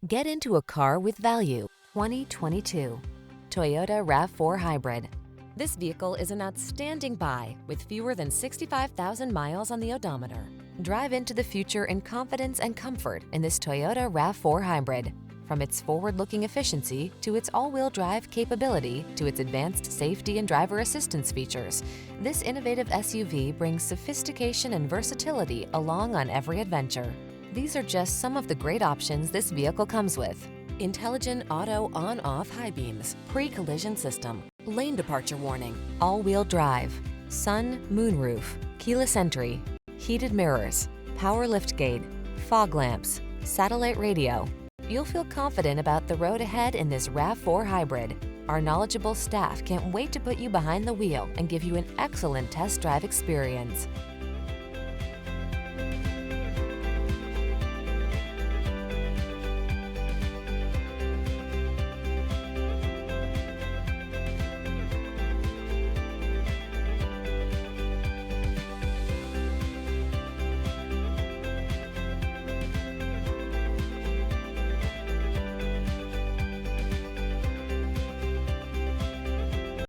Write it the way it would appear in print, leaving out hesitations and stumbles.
Get into a car with value. 2022 Toyota RAV4 Hybrid. This vehicle is an outstanding buy with fewer than 65,000 miles on the odometer. Drive into the future in confidence and comfort in this Toyota RAV4 Hybrid. From its forward-looking efficiency to its all-wheel drive capability to its advanced safety and driver assistance features, this innovative SUV brings sophistication and versatility along on every adventure. These are just some of the great options this vehicle comes with: intelligent auto on-off high beams, pre-collision system, lane departure warning, all-wheel drive, sun, moonroof, keyless entry, heated mirrors, power liftgate, fog lamps, satellite radio. You'll feel confident about the road ahead in this RAV4 Hybrid. Our knowledgeable staff can't wait to put you behind the wheel and give you an excellent test drive experience.